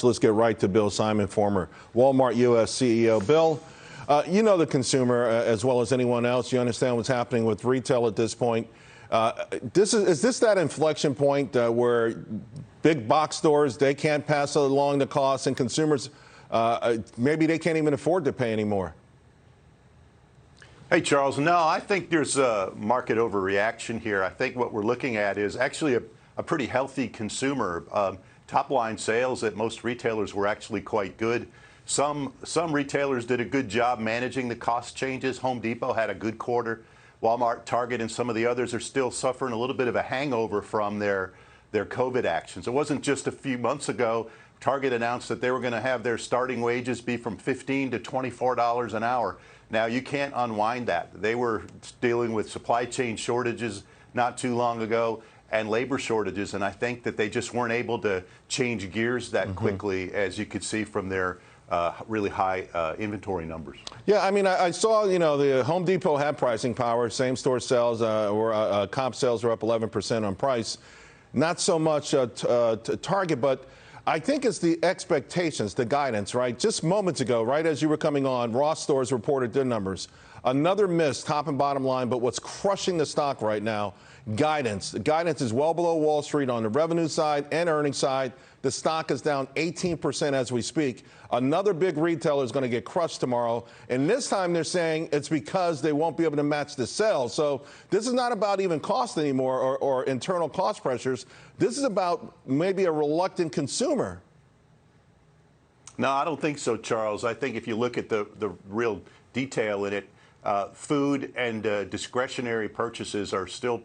Let's get right to Bill Simon, former Walmart U.S. CEO. Bill, you know the consumer as well as anyone else. You understand what's happening with retail at this point. Is this that inflection point where big box stores, they can't pass along the costs, and consumers, maybe they can't even afford to pay anymore? Hey, Charles, no, I think there's a market overreaction here. I think what we're looking at is actually a pretty healthy consumer. Top-line sales at most retailers were actually quite good. Some retailers did a good job managing the cost changes. Home Depot had a good quarter. Walmart, Target, and some of the others are still suffering a little bit of a hangover from their COVID actions. It wasn't just a few months ago. Target announced that they were going to have their starting wages be from $15 to $24 an hour. Now, you can't unwind that. They were dealing with supply chain shortages not too long ago and labor shortages, and I think that they just weren't able to change gears that quickly, as you could see from their really high inventory numbers. Yeah, I mean, I saw, you know, the Home Depot had pricing power. Same store sales comp sales were up 11% on price. Not so much Target, but I think it's the expectations, the guidance, right? Just moments ago, right as you were coming on, Ross Stores reported their numbers. Another miss, top and bottom line, but what's crushing the stock right now, guidance. The guidance is well below Wall Street on the revenue side and earnings side. The stock is down 18% as we speak. Another big retailer is going to get crushed tomorrow. And this time they're saying it's because they won't be able to match the sales. So this is not about even cost anymore or internal cost pressures. This is about maybe a reluctant consumer. No, I don't think so, Charles. I think if you look at the real detail in it, food and discretionary purchases are still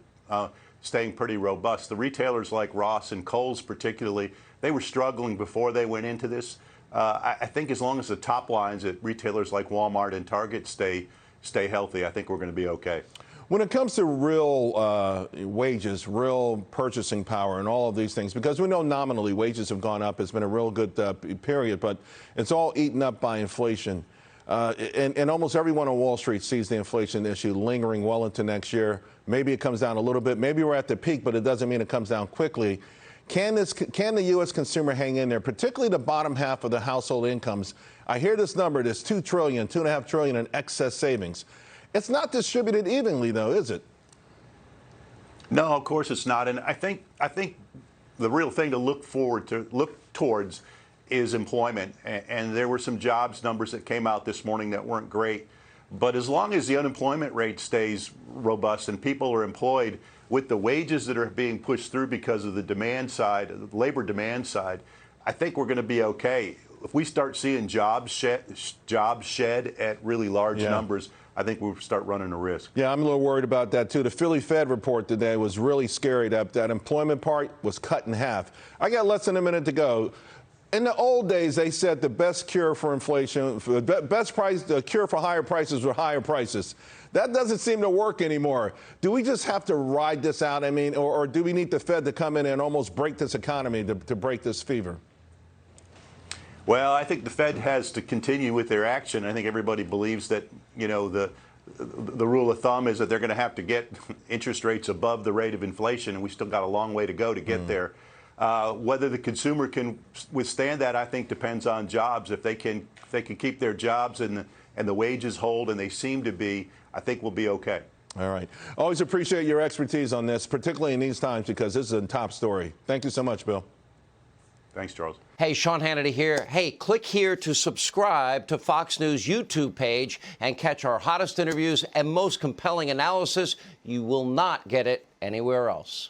staying pretty robust. The retailers like Ross and Kohl's particularly, they were struggling before they went into this. I think as long as the top lines at retailers like Walmart and Target stay healthy, I think we're going to be okay. When it comes to real wages, real purchasing power, and all of these things, because we know nominally wages have gone up, it's been a real good period, but it's all eaten up by inflation. And almost everyone on Wall Street sees the inflation issue lingering well into next year. Maybe it comes down a little bit. Maybe we're at the peak, but it doesn't mean it comes down quickly. Can the U.S. consumer hang in there, particularly the bottom half of the household incomes? I hear this number, this $2 trillion, $2.5 trillion in excess savings. It's not distributed evenly, though, is it? No, of course it's not. And I think the real thing to look towards is employment. And there were some jobs numbers that came out this morning that weren't great. But as long as the unemployment rate stays robust and people are employed with the wages that are being pushed through because of the demand side, the labor demand side, I think we're going to be okay. If we start seeing jobs shed at really large numbers, I think we'll start running a risk. Yeah, I'm a little worried about that, too. The Philly Fed report today was really scary. That employment part was cut in half. I got less than a minute to go. In the old days, they said the best cure for inflation, the cure for higher prices were higher prices. That doesn't seem to work anymore. Do we just have to ride this out? I mean, or do we need the Fed to come in and almost break this economy to break this fever? Well, I think the Fed has to continue with their action. I think everybody believes that, you know, the rule of thumb is that they're going to have to get interest rates above the rate of inflation, and we still got a long way to go to get there. Whether the consumer can withstand that, I think, depends on jobs. If they can keep their jobs and the wages hold, and they seem to be, I think we'll be okay. All right. Always appreciate your expertise on this, particularly in these times, because this is a top story. Thank you so much, Bill. Thanks, Charles. Hey, Sean Hannity here. Hey, click here to subscribe to Fox News YouTube page and catch our hottest interviews and most compelling analysis. You will not get it anywhere else.